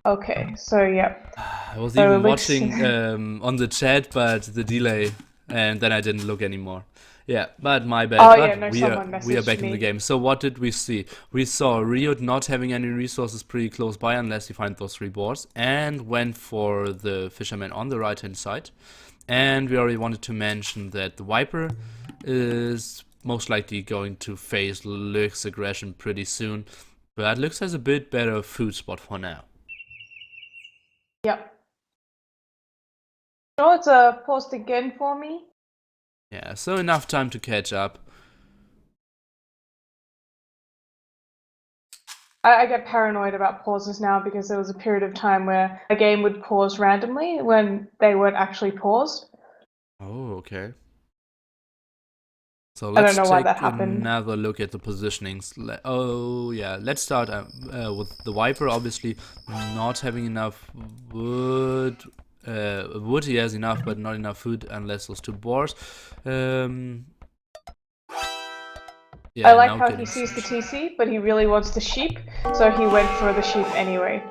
Okay, so yeah. I was So even Lix- watching on the chat, but the delay, and then I didn't look anymore. Yeah, but my bad. Oh yeah, But no, we are someone we are messaged back in the me. game. So what did we see? We saw Rio not having any resources pretty close by unless you find those three boars, and went for the fisherman on the right hand side. And we already wanted to mention that the Viper is most likely going to face Lux aggression pretty soon, but Lux has a bit better food spot for now. Yep. Oh, it's a paused again for me. Yeah, so enough time to catch up. I get paranoid about pauses now because there was a period of time where a game would pause randomly when they weren't actually paused. Oh, okay. So I don't let's know why that take happened. another look at the positionings. Oh yeah, let's start with the Viper. Obviously, not having enough wood. Wood he has enough, but not enough food unless those two boars. I Yeah, like now how he getting sees the some. TC, but he really wants the sheep, so he went for the sheep anyway.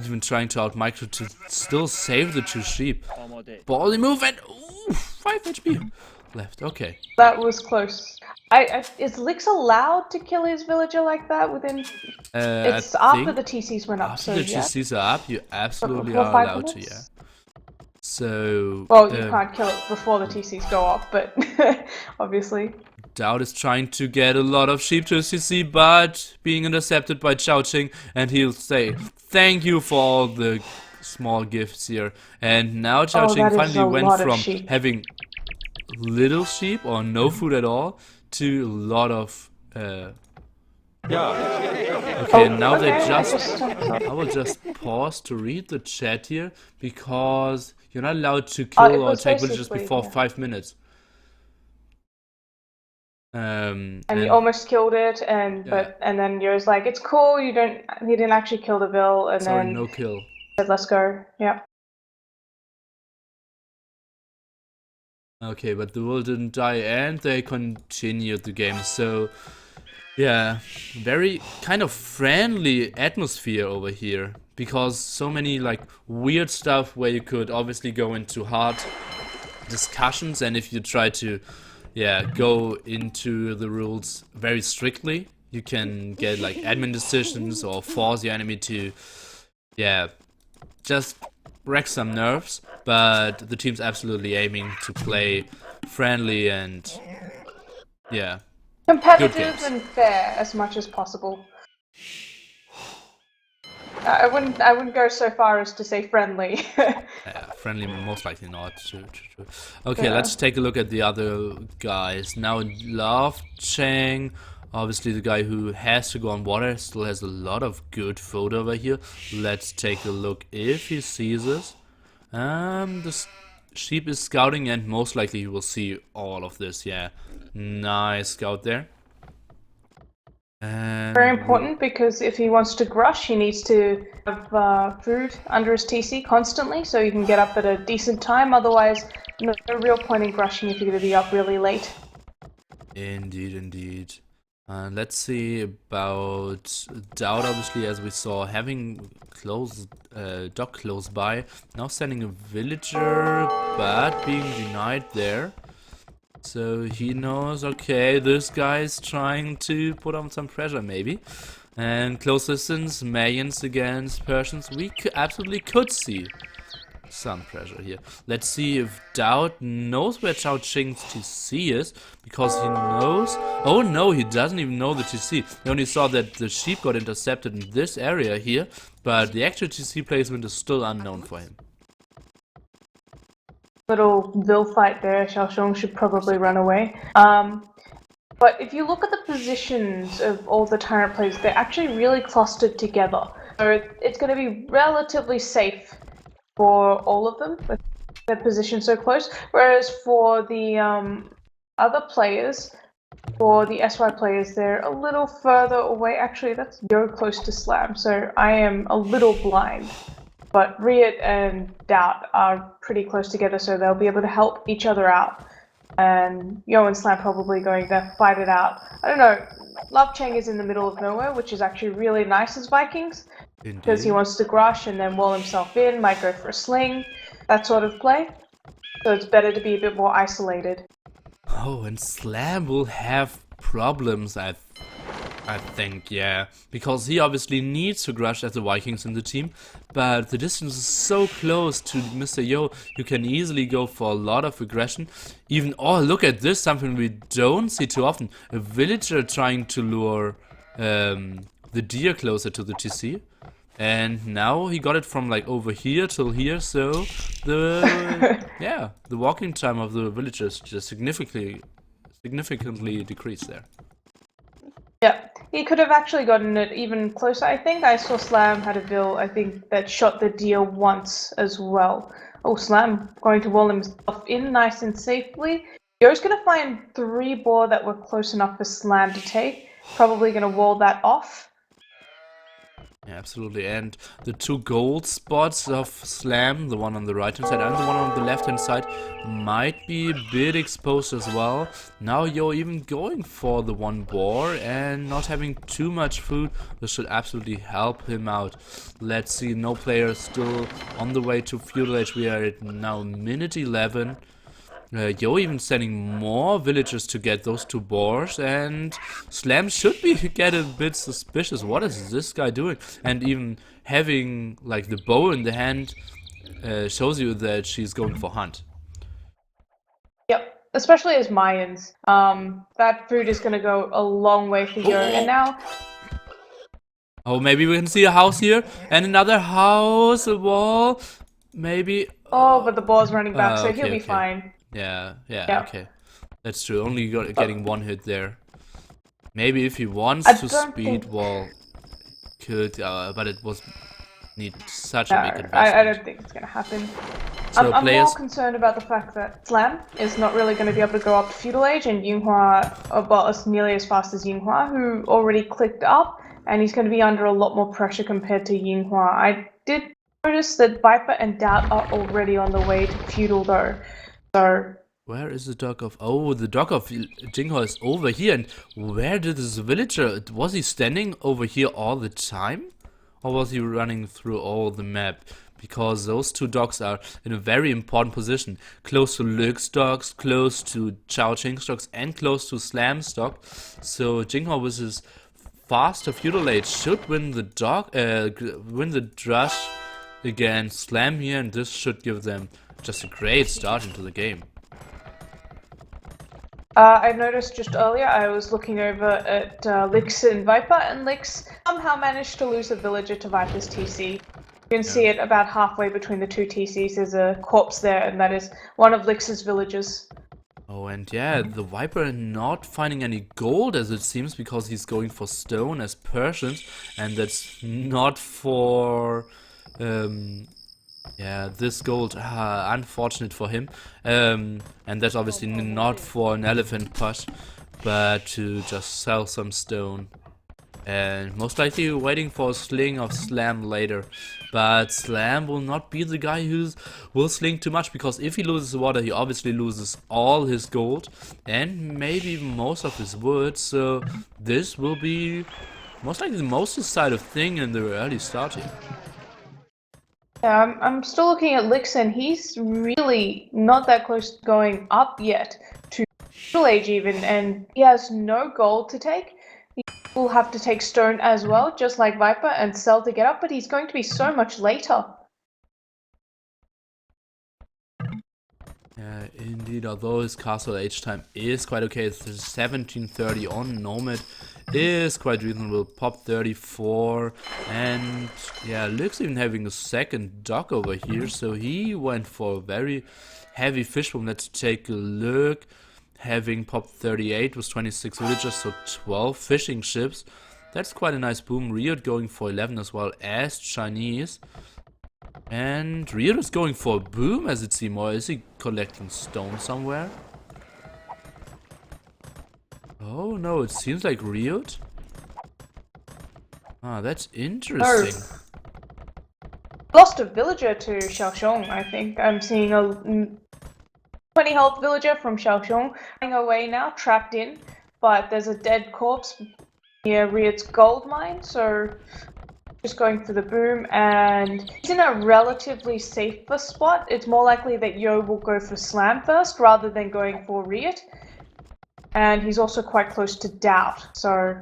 Even trying to out micro to still save the two sheep. Ballsy move and ooh, 5 HP left. Okay. That was close. Is Lix allowed to kill his villager like that within? I It's after think the TCs went up, after so the yeah. GCs are up, you But absolutely before are five allowed to, yeah. minutes? So, Well, you can't kill it before the TCs go up, but obviously. Dowd is trying to get a lot of sheep to CC, but being intercepted by Chao Ching, and he'll say, thank you for all the small gifts here. And now Chao Oh, Ching that is finally a went lot of from sheep. having little sheep or no food at all to a lot of okay, and now they just I will just pause to read the chat here because you're not allowed to kill It or was take villages basically, before yeah. 5 minutes. And you And almost killed it, and yeah, then you're just like, it's cool. You didn't actually kill the Bill, and sorry, then no kill. said, let's go. Yeah. Okay, but the world didn't die and they continued the game. So yeah, very kind of friendly atmosphere over here because so many like weird stuff where you could obviously go into hard discussions, and if you try to go into the rules very strictly, you can get like admin decisions or force your enemy to just wreck some nerves. But the team's absolutely aiming to play friendly and good Competitive games. and fair as much as possible. I wouldn't go so far as to say friendly. Friendly, most likely not. True. Okay, Yeah. let's take a look at the other guys. Now in Love Chang, obviously the guy who has to go on water, still has a lot of good food over here. Let's take a look if he sees us. The sheep is scouting and most likely he will see all of this, yeah. Nice scout there. And Very important because if he wants to grush, he needs to have food under his TC constantly so he can get up at a decent time. Otherwise, no real point in grushing if you're going to be up really late. Indeed. Let's see about Dowd, obviously, as we saw, having dock close by. Now sending a villager, but being denied there. So he knows, okay, this guy's trying to put on some pressure, maybe. And close distance, Mayans against Persians, we absolutely could see some pressure here. Let's see if Dowd knows where Chao Ching's TC is, because he knows... Oh no, he doesn't even know the TC. He only saw that the sheep got intercepted in this area here, but the actual TC placement is still unknown for him. Little Vil fight there, Xiaoshong should probably run away. But if you look at the positions of all the TyRanT players, they're actually really clustered together. So it's going to be relatively safe for all of them with their position so close. Whereas for the other players, for the SY players, they're a little further away. Actually, that's Yo close to Slam, so I am a little blind. But Riot and Doubt are pretty close together, so they'll be able to help each other out. And Yo and Slam probably going to fight it out. I don't know. Love Chang is in the middle of nowhere, which is actually really nice as Vikings, because he Indeed. wants to grush and then wall himself in, might go for a sling, that sort of play. So it's better to be a bit more isolated. Oh, and Slam will have problems, I think, yeah. Because he obviously needs to grush at the Vikings in the team, but the distance is so close to Mr. Yo, you can easily go for a lot of aggression. Even, oh, look at this, something we don't see too often. A villager trying to lure the deer closer to the TC. And now he got it from like over here till here, so the the walking time of the villagers just significantly decreased there. Yeah, he could have actually gotten it even closer. I think I saw Slam had a bill, I think, that shot the deer once as well. Oh, Slam going to wall himself in nice and safely. Yo's going to find 3 boar that were close enough for Slam to take. Probably going to wall that off. Yeah, absolutely. And the 2 gold spots of Slam, the one on the right hand side and the one on the left hand side, might be a bit exposed as well. Now you're even going for the 1 boar and not having too much food. This should absolutely help him out. Let's see, no player still on the way to feudal age. We are at now minute 11. Yo even sending more villagers to get those 2 boars, and Slam should be get a bit suspicious. What is this guy doing? And even having like the bow in the hand shows you that she's going for hunt. Yep, especially as Mayans. That food is going to go a long way for Yo. And now... Oh, maybe we can see a house here, and another house, a wall, maybe. Oh, but the boar's running back, so Okay, he'll be okay. fine. Yeah, Yeah. okay. That's true. Only getting 1 hit there. Maybe if he wants I to don't speed think- wall, could, but it was need such No, a big investment. I don't think it's going to happen. So I'm players, more concerned about the fact that Slam is not really going to be able to go up to feudal age, and Yinghua about as nearly as fast as Yinghua, who already clicked up, and he's going to be under a lot more pressure compared to Yinghua. I did notice that Viper and Doubt are already on the way to feudal though, so... where is the dog of? Oh, the dog of Jinghua is over here. And where did this villager? Was he standing over here all the time, or was he running through all the map? Because those 2 dogs are in a very important position, close to Luke's dogs, close to Chao Ching's dogs, and close to Slam's dog. So Jinghua with his faster feudal age should win the drush against Slam here, and this should give them just a great start into the game. I noticed just earlier I was looking over at Lix and Viper, and Lix somehow managed to lose a villager to Viper's TC. You can see it about halfway between the 2 TCs. There's a corpse there, and that is one of Lix's villagers. Oh, and yeah, the Viper not finding any gold as it seems, because he's going for stone as Persians, and that's not for yeah, this gold, unfortunate for him. And that's obviously not for an elephant push, but to just sell some stone. And most likely waiting for a sling of Slam later. But Slam will not be the guy who will sling too much, because if he loses water, he obviously loses all his gold and maybe even most of his wood. So this will be most likely the most decided thing in the early start here. Yeah, I'm still looking at Lix, and he's really not that close to going up yet to feudal age even, and he has no gold to take. He will have to take stone as well, just like Viper, and sell to get up, but he's going to be so much later. Yeah, indeed, although his castle age time is quite okay, it's 1730 on Nomad is quite reasonable, pop 34, and yeah, Luke's even having a second dock over here, so he went for a very heavy fish boom. Let's take a look. Having pop 38 with 26 villagers, so 12 fishing ships. That's quite a nice boom. Riot going for 11 as well as Chinese. And Riot is going for a boom as it seems, or is he collecting stone somewhere? Oh no, it seems like Riot. Ah, that's interesting. Lost a villager to Xiaoxiong, I think. I'm seeing a 20 health villager from Xiaoxiong running away now, trapped in, but there's a dead corpse near Riot's gold mine, so just going for the boom, and he's in a relatively safer spot. It's more likely that Yo will go for slam first rather than going for Riot. And he's also quite close to Doubt, so...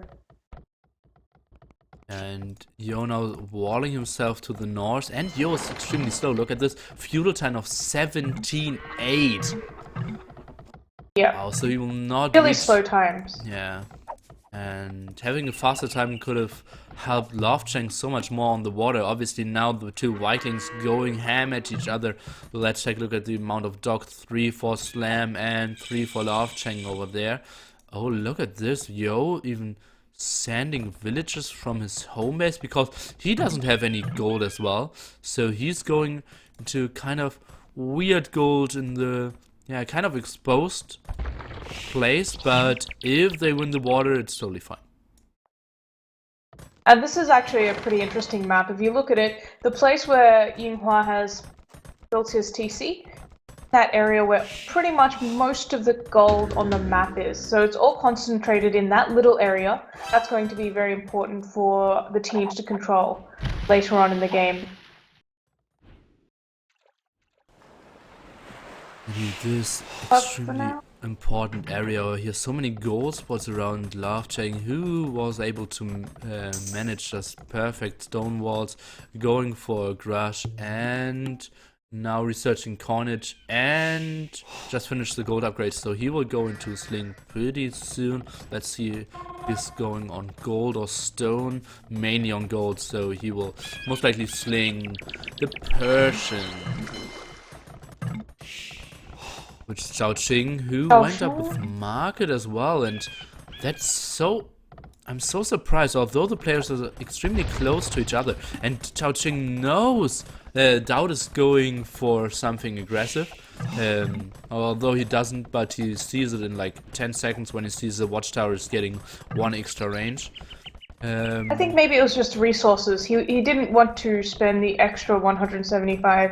And Yo now walling himself to the north, and Yo is extremely slow. Look at this, feudal time of 17.8. Yeah. Wow, so he will not Really reach... slow times. Yeah. And having a faster time could have helped Love Chang so much more on the water. Obviously now the two Vikings going ham at each other. Let's take a look at the amount of dog. 3 for Slam and 3 for Love Chang over there. Oh, look at this. Yo even sending villagers from his home base because he doesn't have any gold as well. So he's going into kind of weird gold in the, yeah, kind of exposed place, but if they win the water, it's totally fine. And this is actually a pretty interesting map. If you look at it, the place where Yinghua has built his TC, that area where pretty much most of the gold on the map is. So it's all concentrated in that little area. That's going to be very important for the teams to control later on in the game. This extremely important area here, so many gold spots around Love Chang, who was able to manage just perfect stone walls, going for a Grush, and now researching Carnage, and just finished the gold upgrade, so he will go into Sling pretty soon. Let's see if he's going on gold or stone, mainly on gold, so he will most likely sling the Persian, which is Zhao Qing, who went up with market as well, and that's so... I'm so surprised, although the players are extremely close to each other, and Zhao Qing knows Doubt is going for something aggressive, although he doesn't, but he sees it in like 10 seconds when he sees the watchtower is getting 1 extra range. I think maybe it was just resources. He didn't want to spend the extra 175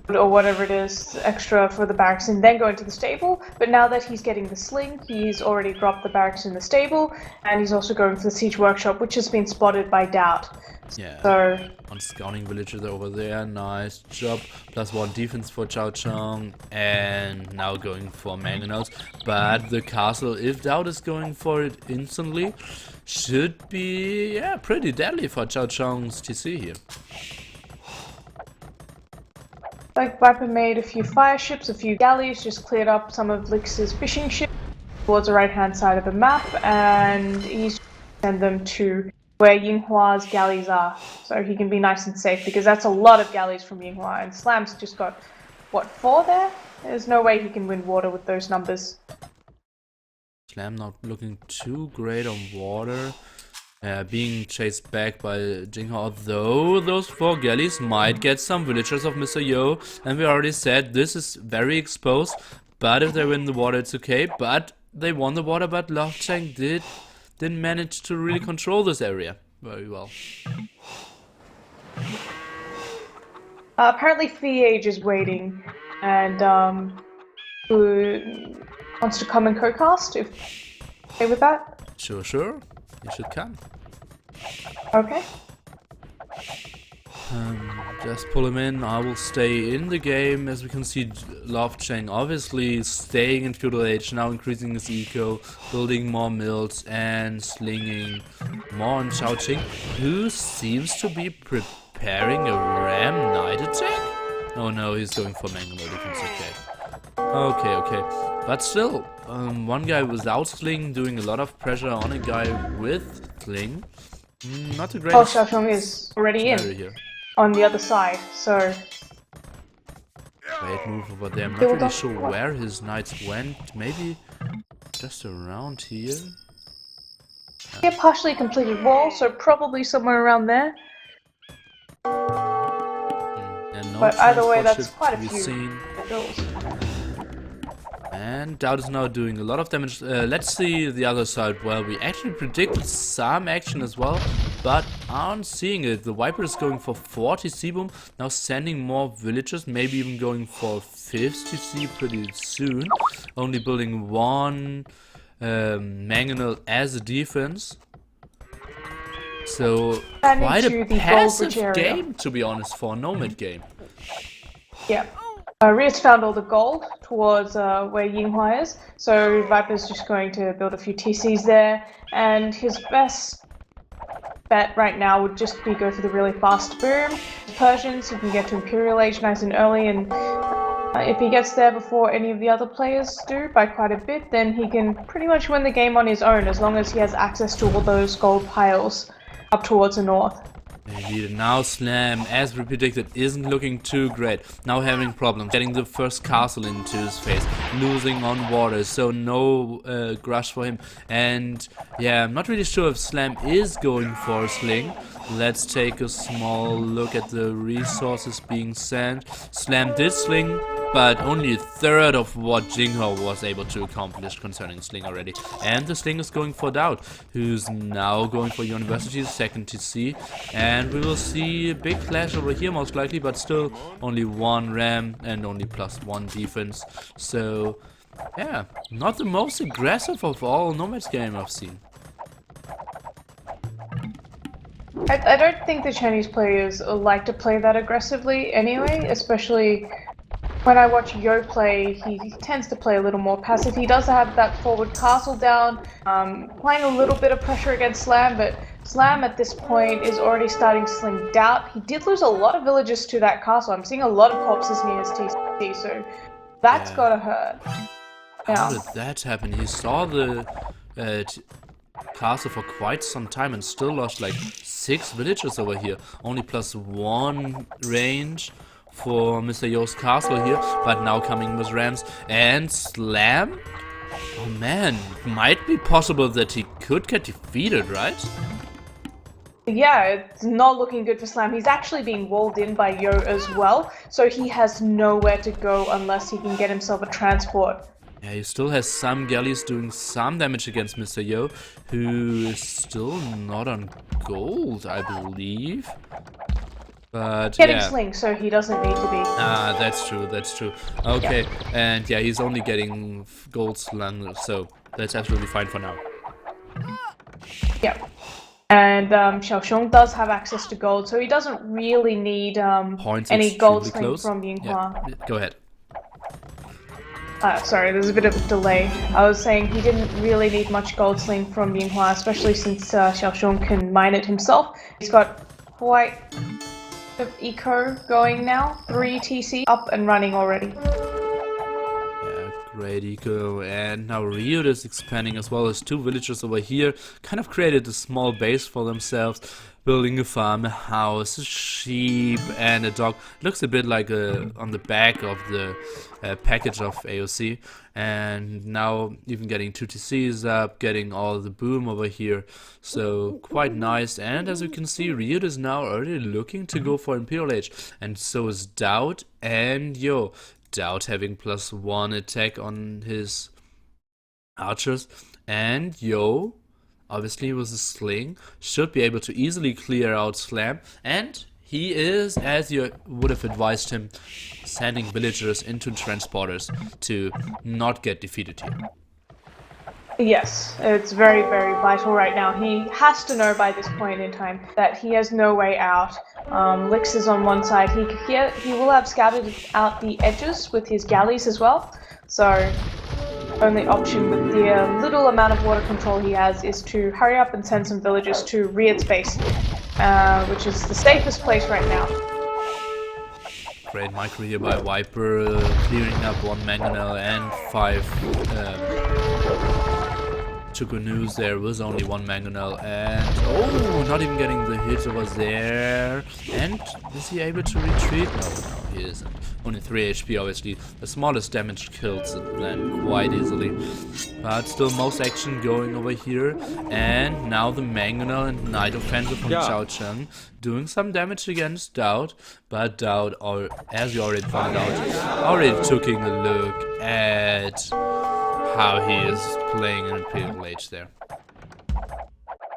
or whatever it is extra for the barracks and then go into the stable, but now that he's getting the sling, he's already dropped the barracks in the stable, and he's also going for the siege workshop, which has been spotted by Doubt. Yeah, so on scouting villagers over there, nice job. +1 defense for Zhao Chong, and now going for mangonels, but the castle, if Doubt is going for it instantly, should be, yeah, pretty deadly for Zhao Chong's TC here. Like Viper made a few fire ships, a few galleys, just cleared up some of Lix's fishing ships towards the right-hand side of the map, and he's send them to where Yinghua's galleys are, so he can be nice and safe, because that's a lot of galleys from Yinghua, and Slam's just got, what, 4 there? There's no way he can win water with those numbers. Slam not looking too great on water. Being chased back by Jinghua, although those 4 galleys might get some villagers of Mr. Yo, and we already said this is very exposed, but if they win the water it's okay, but they won the water, but Love Chang didn't manage to really control this area very well. Apparently Fiage is waiting, and who wants to come and co-cast, if okay with that? Sure, you should come. Okay. Just pull him in. I will stay in the game. As we can see, Love Chang obviously staying in Feudal Age, now increasing his eco, building more mills, and slinging more on Zhao Qing, who seems to be preparing a Ram Knight attack? Oh no, he's going for Mango Defense, okay. But still, one guy without sling doing a lot of pressure on a guy with sling. Not a great... Oh, Xiaoshong is already in here. On the other side, so... Great move over there. I'm not really sure where his knights went. Maybe just around here? Yeah, partially completed wall, so probably somewhere around there. And no but either way, that's transport quite a ship to be few seen. kills. And Doubt is now doing a lot of damage. Let's see the other side. Well, we actually predicted some action as well, but aren't seeing it. The Viper is going for 40 C-boom, now sending more villagers, maybe even going for 50 C pretty soon. Only building 1 mangonel as a defense. So And quite into a the passive gold-rich area. game, to be honest, for a Nomad game. Yeah. Ria's found all the gold towards where Yinghua is, so Viper's just going to build a few TCs there, and his best bet right now would just be go for the really fast boom. Persians, he can get to Imperial Age nice and early, and if he gets there before any of the other players do by quite a bit, then he can pretty much win the game on his own, as long as he has access to all those gold piles up towards the north. Indeed, now Slam, as we predicted, isn't looking too great. Now having problems getting the first castle into his face, losing on water, so no grush for him. And yeah, I'm not really sure if Slam is going for a sling. Let's take a small look at the resources being sent. Slam did sling, but only a third of what Jinghua was able to accomplish concerning sling already. And the sling is going for Dowd, who's now going for University's second TC. And we will see a big clash over here most likely, but still only one ram and only +1 defense. So yeah, not the most aggressive of all Nomads game I've seen. I don't think the Chinese players like to play that aggressively anyway, especially when I watch Yo play. He tends to play a little more passive. He does have that forward castle down, applying a little bit of pressure against Slam, but Slam at this point is already starting to sling Doubt. He did lose a lot of villagers to that castle. I'm seeing a lot of corpses near his TC, so that's gotta hurt. How did that happen? He saw the castle for quite some time and still lost like 6 villagers over here. Only +1 range for Mr. Yo's castle here, but now coming with rams and Slam. Oh man, might be possible that he could get defeated, right? Yeah, it's not looking good for Slam. He's actually being walled in by Yo as well, so he has nowhere to go unless he can get himself a transport. Yeah, he still has some galleys doing some damage against Mr. Yo, who is still not on gold, I believe. But Getting yeah. sling, so he doesn't need to be. Ah, that's true, that's true. Okay, and yeah, he's only getting gold slung, so that's absolutely fine for now. Yep. And Xiaoxiong does have access to gold, so he doesn't really need any gold sling from Yinghua. Yeah, go ahead. Sorry, there's a bit of a delay. I was saying he didn't really need much gold sling from Yinghua, especially since Xiaoxiong can mine it himself. He's got quite a bit of eco going now. 3 TC up and running already. Yeah, great eco. And now Ryud is expanding as well as 2 villagers over here. Kind of created a small base for themselves. Building a farm, a house, a sheep, and a dog. Looks a bit like on the back of the package of AOC. And now even getting 2 TCs up, getting all the boom over here. So quite nice. And as you can see, Ryud is now already looking to go for Imperial Age. And so is Dowd and Yo. Dowd having +1 attack on his archers. And Yo, obviously with a sling, should be able to easily clear out Slam, and he is, as you would have advised him, sending villagers into transporters to not get defeated here. Yes, it's very, very vital right now. He has to know by this point in time that he has no way out. Lix is on one side. He will have scouted out the edges with his galleys as well, so only option with the little amount of water control he has is to hurry up and send some villagers to Ryud's base, which is the safest place right now. Great micro here by Viper, clearing up 1 mangonel and 5 Chukunus. There was only 1 mangonel, and oh, not even getting the hit over there. And is he able to retreat? No, he isn't. Only 3 HP, obviously. The smallest damage kills them quite easily. But still most action going over here. And now the Mangonel and Night Offensive from Chao Cheng doing some damage against Dowd. But Dowd, as you already found out, already taking a look at how he is playing in Imperial Age there.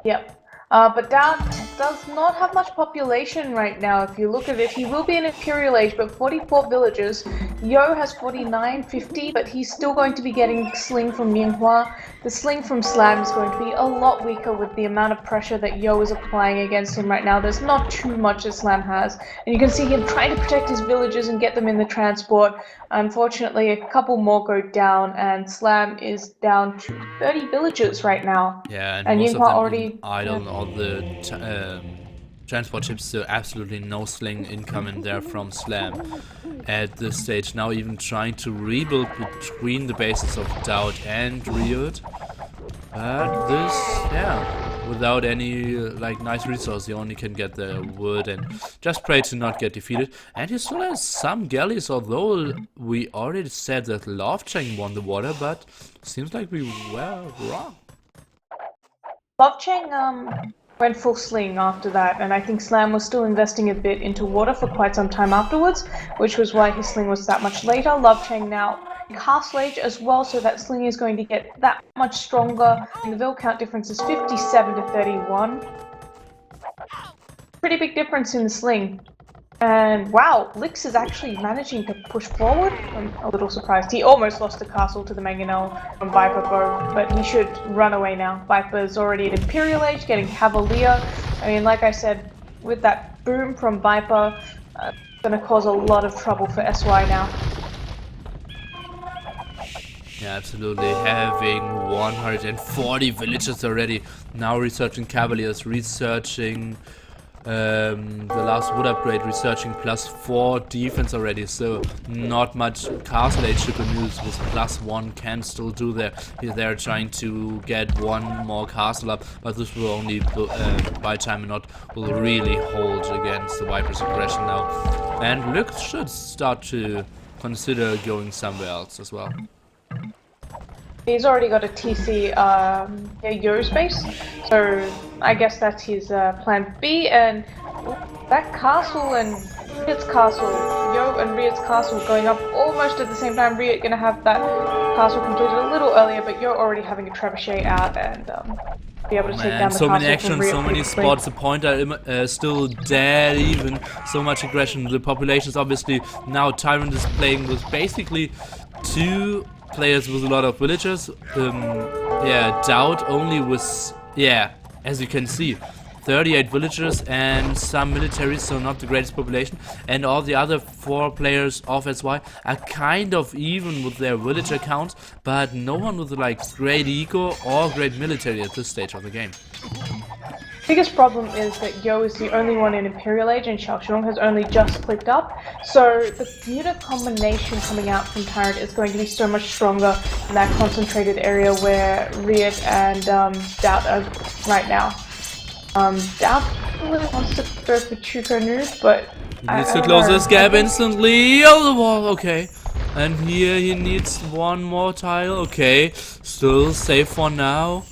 Yep. But Doubt does not have much population right now. If you look at it, he will be an Imperial Age, but 44 villagers. Yo has 49, 50, but he's still going to be getting Sling from Minghua. The Sling from Slam is going to be a lot weaker with the amount of pressure that Yo is applying against him right now. There's not too much that Slam has. And you can see him trying to protect his villagers and get them in the transport. Unfortunately, a couple more go down, and Slam is down to 30 villagers right now. Yeah, and And most of Yinghua them already even idle on all the transport ships, so absolutely no Sling incoming there from Slam at this stage. Now even trying to rebuild between the bases of Doubt and Riot. But this, yeah, without any like nice resource, you only can get the wood and just pray to not get defeated. And he still has some galleys, although we already said that Love Chang won the water, but seems like we were wrong. Love Chang went full Sling after that, and I think Slam was still investing a bit into water for quite some time afterwards, which was why his Sling was that much later. Love Chang now Castle Age as well, so that Sling is going to get that much stronger, and the Vil count difference is 57 to 31. Pretty big difference in the Sling. And wow, Lix is actually managing to push forward. I'm a little surprised. He almost lost the castle to the Mangonel from Viper Bow, but he should run away now. Viper's already at Imperial Age, getting Cavalier. I mean, like I said, with that boom from Viper, it's going to cause a lot of trouble for SY now. Yeah, absolutely. Having 140 villagers already. Now researching Cavaliers, researching the last wood upgrade, researching +4 defense already, so not much castle age you can use with +1 can still do there. They're trying to get one more castle up, but this will only buy time and not will really hold against the Viper's aggression now. And Lux should start to consider going somewhere else as well. He's already got a TC Eurospace, so I guess that's his plan B. And that castle and Riot's castle, Yo and Riot's castle going up almost at the same time. Riot gonna have that castle completed a little earlier, but you're already having a trebuchet out and be able to take down the so castle. many actions, Riot so many spots. The pointer still dead. Even so much aggression. The population is obviously now TyRanT is playing with basically 2 players with a lot of villagers. Yeah, Doubt only with, yeah, as you can see, 38 villagers and some militaries, so not the greatest population. And all the other 4 players of SY are kind of even with their villager count, but no one with like great eco or great military at this stage of the game. Biggest problem is that Yo is the only one in Imperial Age and Xiaoxiong has only just clicked up, so the unit combination coming out from TyRanT is going to be so much stronger in that concentrated area where Riot and Doubt are right now. Doubt really wants to go for Chuko Noob, but He needs to close this gap instantly. Oh, the wall, okay. And here he needs one more tile, okay. Still safe for now.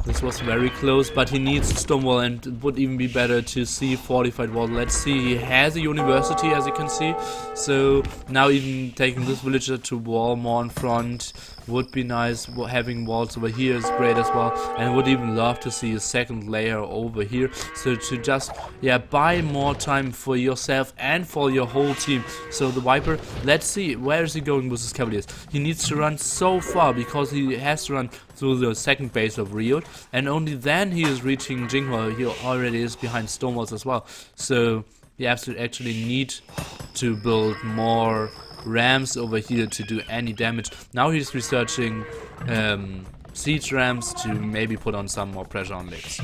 This was very close, but he needs a stone wall, and it would even be better to see fortified wall. Let's see, he has a university, as you can see. So now even taking this villager to wall more in front would be nice. Having walls over here is great as well, and would even love to see a second layer over here. So to just, yeah, buy more time for yourself and for your whole team. So the Viper, let's see, where is he going with his Cavaliers? He needs to run so far because he has to run through the second base of Riot, and only then he is reaching Jinghua. He already is behind stone walls as well. So you actually need to build more rams over here to do any damage. Now he's researching siege rams to maybe put on some more pressure on Lix.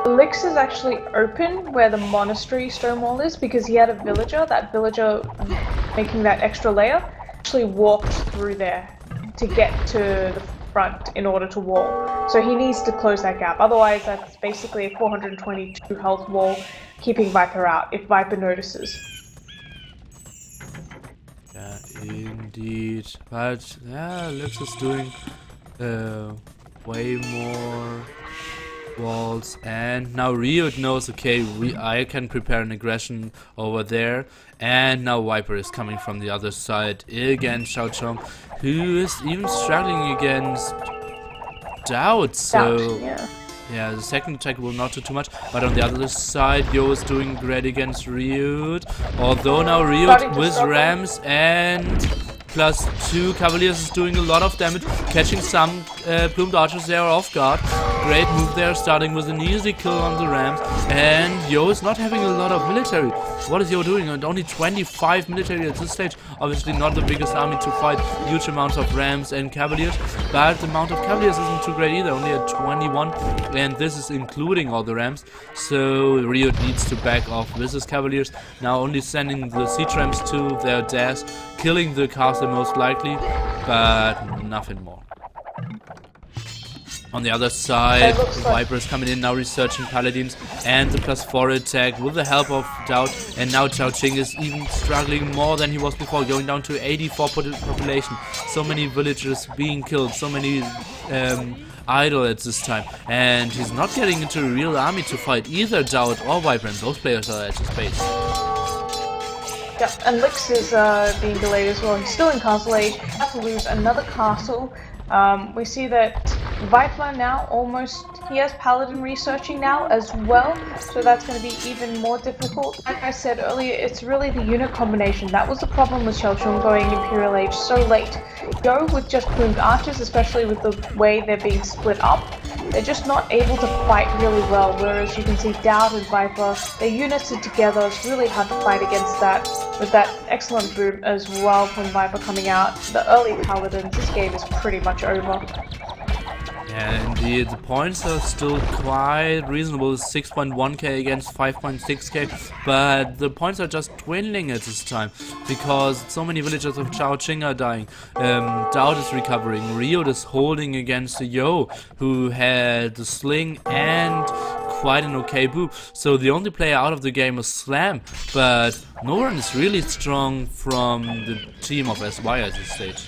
Lix is actually open where the monastery stone wall is because he had a villager. That villager making that extra layer actually walked through there to get to the front in order to wall. So he needs to close that gap. Otherwise, that's basically a 422 health wall keeping Viper out if Viper notices. Yeah, indeed. But yeah, Lix is doing way more walls, and now Riot knows, okay, I can prepare an aggression over there, and now Viper is coming from the other side against Xiaoxiong, who is even struggling against Doubt. So Yeah. yeah, the second attack will not do too much, but on the other side, Yo is doing great against Ryut. Although now Ryut with Rams and +2 Cavaliers is doing a lot of damage, catching some plumed archers there off guard. Great move there, starting with an easy kill on the Rams. And Yo is not having a lot of military. What is Yo doing? And only 25 military at this stage. Obviously not the biggest army to fight huge amounts of Rams and Cavaliers, but the amount of Cavaliers isn't too great either, only at 21, and this is including all the Rams. So Ryut needs to back off with his Cavaliers, now only sending the siege Rams to their death, killing the castle most likely, but nothing more. On the other side, Viper is coming in now, researching Paladins and the +4 attack with the help of Doubt. And now Chao Ching is even struggling more than he was before, going down to 84 population. So many villagers being killed, so many idle at this time. And he's not getting into a real army to fight either Doubt or Viper, and those players are at his base. Yeah, and Lix is being delayed as well. He's still in Castle Age, has to lose another castle. We see that Viper now he has Paladin researching now as well, so that's going to be even more difficult. Like I said earlier, it's really the unit combination. That was the problem with Xiaoshun going Imperial Age so late. Go with just plumed archers, especially with the way they're being split up. They're just not able to fight really well, whereas you can see Doubt and Viper, their units are together. It's really hard to fight against that. With that excellent boom as well from Viper coming out, the early Paladins, this game is pretty much over. Yeah, indeed, the points are still quite reasonable, 6.1k against 5.6k, but the points are just dwindling at this time, because so many villagers of Chao Ching are dying. Doubt is recovering, Ryut is holding against Yo, who had the sling and quite an okay boop. So the only player out of the game is Slam, but no one is really strong from the team of SY at this stage.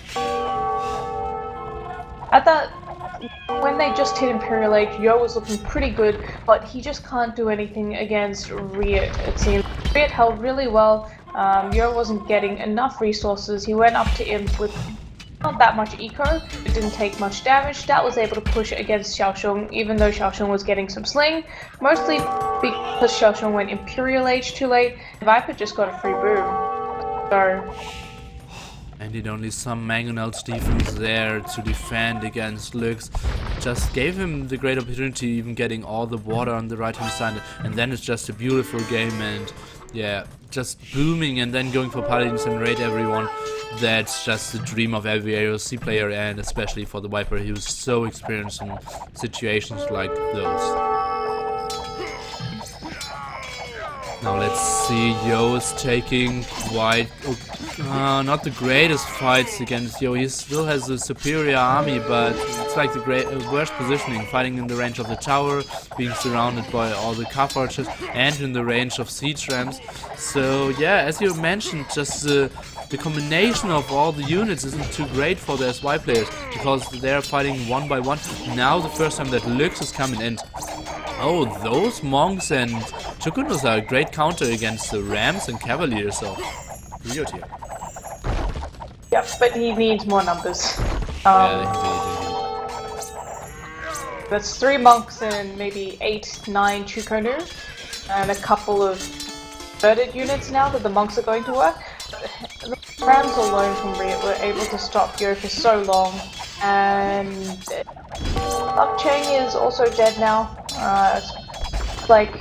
When they just hit Imperial Age, Yo was looking pretty good, but he just can't do anything against Ryut, it seems. Ryut held really well. Yo wasn't getting enough resources. He went up to Imp with not that much eco. It didn't take much damage. That was able to push against Xiaoshun, even though Xiaoshun was getting some sling. Mostly because Xiaoshun went Imperial Age too late. Viper just got a free boom. So... And it only some Mangonel's defense there to defend against Lux. Just gave him the great opportunity, even getting all the water on the right hand side. And then it's just a beautiful game, and yeah, just booming and then going for Paladins and raid everyone. That's just the dream of every AOC player, and especially for the Viper, he was so experienced in situations like those. Now let's see, Yo is taking quite, not the greatest fights against Yo. He still has a superior army, but it's like the worst positioning, fighting in the range of the tower, being surrounded by all the Cav archers, and in the range of siege rams. So yeah, as you mentioned, just the combination of all the units isn't too great for the SY players, because they're fighting one by one. Now the first time that Lux is coming in. Oh, those monks and Chukunus are a great counter against the Rams and Cavaliers of Ryut here. Yeah, but he needs more numbers. Yeah, indeed. That's 3 monks and maybe 8, 9 Chukonu, and a couple of converted units now that the monks are going to work. The Rams alone from Ryut were able to stop Yo for so long, and Lok Cheng is also dead now. Like,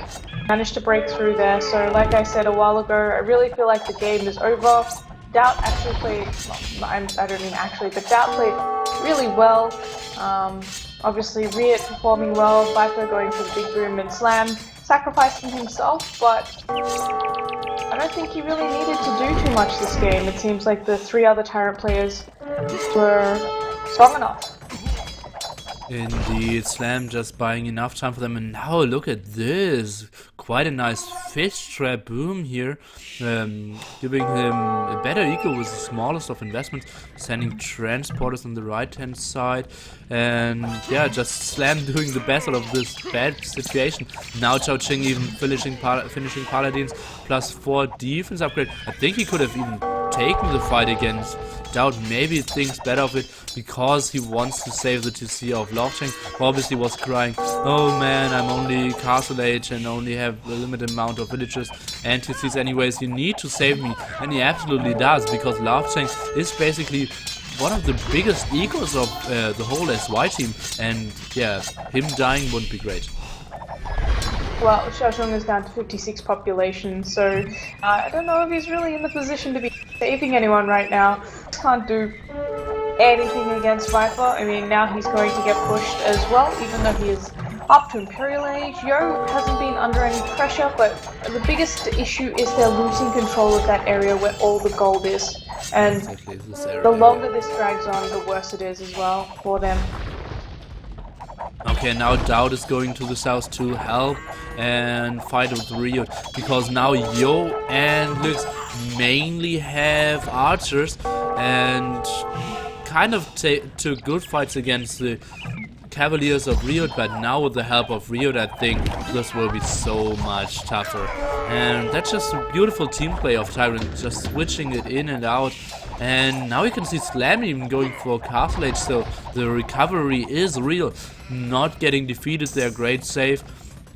managed to break through there. So like I said a while ago, I really feel like the game is over. Doubt actually played, well, I don't mean actually, but Doubt played really well. Obviously Ryut performing well, Viper going for the big boom, and Slam sacrificing himself, but I don't think he really needed to do too much this game. It seems like the 3 other TyRanT players were strong enough. Indeed, Slam just buying enough time for them, and now look at this. Quite a nice fish trap boom here, giving him a better eco with the smallest of investments, sending transporters on the right hand side, and yeah, just Slam doing the best out of this bad situation. Now Chao Ching even finishing Paladins, +4 defense upgrade. I think he could have even taken the fight against Doubt, maybe thinks better of it, because he wants to save the TC of Lofcheng, who obviously was crying, oh man, I'm only castle age and only have a limited amount of villagers and TCs anyways, you need to save me. And he absolutely does, because Lofcheng is basically one of the biggest egos of the whole SY team, and yeah, him dying wouldn't be great. Well, Xiaosheng is down to 56 population, so I don't know if he's really in the position to be saving anyone right now. Can't do anything against Viper. I mean, now he's going to get pushed as well, even though he is up to Imperial Age. Yo hasn't been under any pressure, but the biggest issue is they're losing control of that area where all the gold is. And Exactly, this area. The longer this drags on, the worse it is as well for them. Okay, now Dowd is going to the south to help and fight with Rio, because now Yo and Lux mainly have archers and kind of took good fights against the Cavaliers of Rio, but now with the help of Rio, I think this will be so much tougher. And that's just a beautiful team play of TyRanT, just switching it in and out. And now you can see Slam even going for Castle Age, so the recovery is real. Not getting defeated there, great save.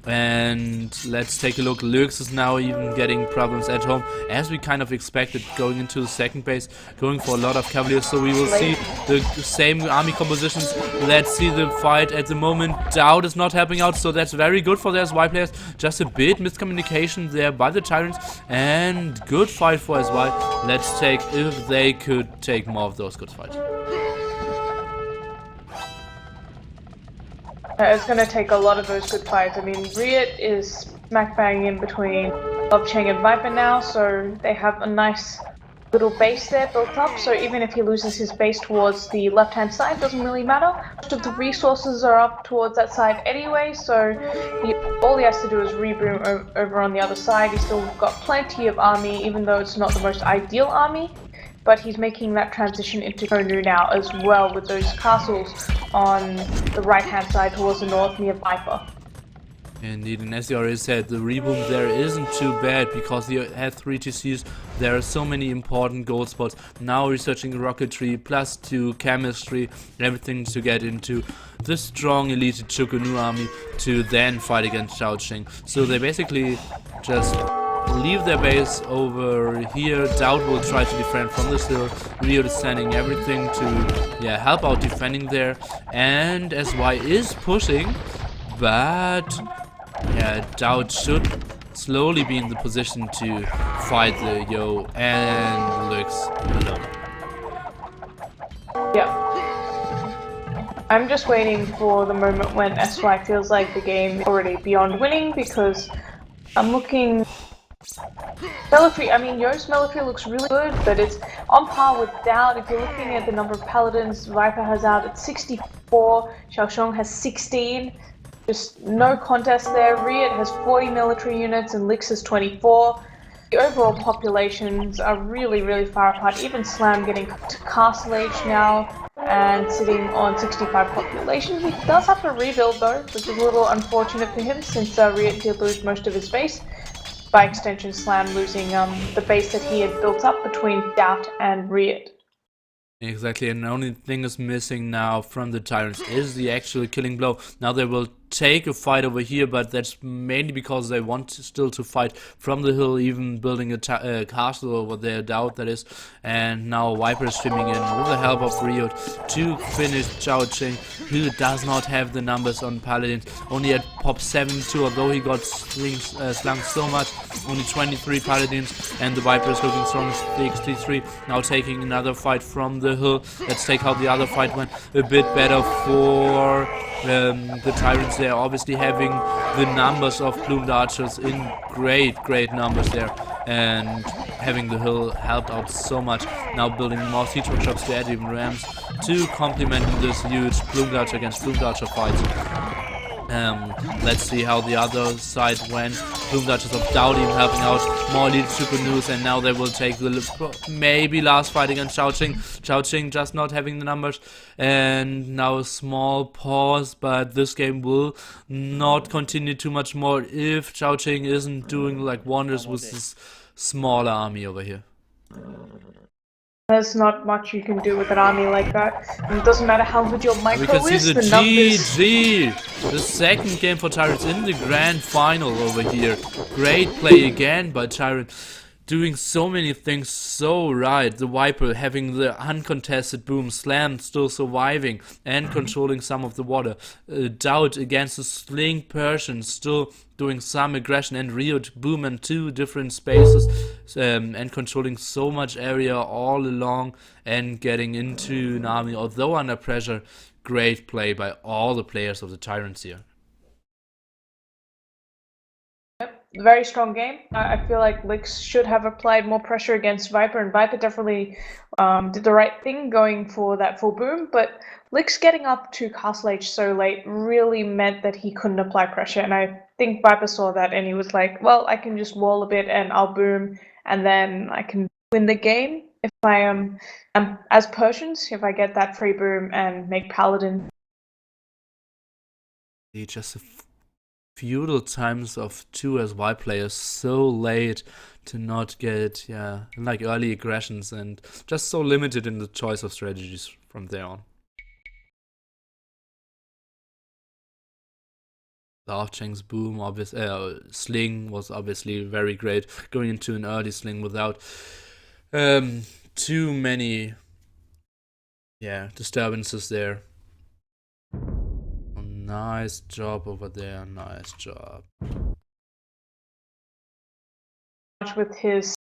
And let's take a look. Lux is now even getting problems at home, as we kind of expected, going into the second base, going for a lot of Cavaliers. So we will see the same army compositions. Let's see the fight at the moment. Dowd is not helping out, so that's very good for the SY players. Just a bit miscommunication there by the TyRanTs, and good fight for SY. Let's take, if they could take more of those good fights. It's going to take a lot of those good fights. I mean, Riot is smack bang in between Lofcheng and Viper now, so they have a nice little base there built up. So even if he loses his base towards the left-hand side, doesn't really matter. Most of the resources are up towards that side anyway, so all he has to do is reboot over on the other side. He's still got plenty of army, even though it's not the most ideal army. But he's making that transition into Konu now as well, with those castles on the right-hand side towards the north near Viper. Indeed, and as you already said, the reboom there isn't too bad, because you have 3 TCs, there are so many important gold spots. Now researching rocketry, +2 chemistry, everything to get into the strong elite Chukunu army to then fight against Xiaoqing. So they basically just leave their base over here. Dowd will try to defend from this hill. Rio is sending everything to help out defending there, and SY is pushing, but Dowd should slowly be in the position to fight the Yo and Lux alone. Yeah. I'm just waiting for the moment when SY feels like the game is already beyond winning, because I'm looking... Military, I mean, Yo's military looks really good, but it's on par with Dowd. If you're looking at the number of paladins, Viper has out at 64, Xiaosheng has 16. Just no contest there. Riot has 40 military units and Lix has 24. The overall populations are really, really far apart. Even Slam getting to Castle Age now and sitting on 65 population. He does have to rebuild though, which is a little unfortunate for him, since Riot did lose most of his base. By extension, Slam losing the base that he had built up between Doubt and Riot. Exactly, and the only thing is missing now from the TyRanTs is the actual killing blow. Now they will take a fight over here, but that's mainly because they want still to fight from the hill, even building a castle over there, Doubt that is. And now Viper is streaming in with the help of Rio to finish Xiaoqing, who does not have the numbers on Paladins, only at pop 72, although he got slung so much, only 23 Paladins, and the Viper is looking strong, 63, now taking another fight from the hill. Let's take how the other fight went. A bit better for the TyRanTs. They're obviously having the numbers of plumed archers in great numbers there, and having the hill helped out so much. Now building more siege workshops to add even rams to complement this huge plumed archer against plumed archer fights. Let's see how the other side went. Plumed Archers of Dowd even helping out, more elite Chukunus, and now they will take the maybe last fight against Xiaoqing. Xiaoqing just not having the numbers, and now a small pause, but this game will not continue too much more if Xiaoqing isn't doing like wonders with this smaller army over here. There's not much you can do with an army like that. And it doesn't matter how good your We can micro see is, the the numbers. GG! The second game for TyRanT in the grand final over here. Great play again by TyRanT. Doing so many things so right. The Viper having the uncontested boom, Slam still surviving and controlling some of the water. Doubt against the Sling Persian still doing some aggression, and Rio boom in 2 different spaces and controlling so much area all along and getting into Nami, although under pressure. Great play by all the players of the TyRanTs here. Very strong game. I feel like Lix should have applied more pressure against Viper, and Viper definitely did the right thing going for that full boom, but Lix getting up to Castle Age so late really meant that he couldn't apply pressure, and I think Viper saw that and he was like, well, I can just wall a bit and I'll boom, and then I can win the game if I am as Persians, if I get that free boom and make Paladin. Just a feudal times of 2 as Y players so late to not get like early aggressions, and just so limited in the choice of strategies from there on. The off-chance boom, sling was obviously very great, going into an early sling without too many disturbances there. Nice job over there, nice job. With his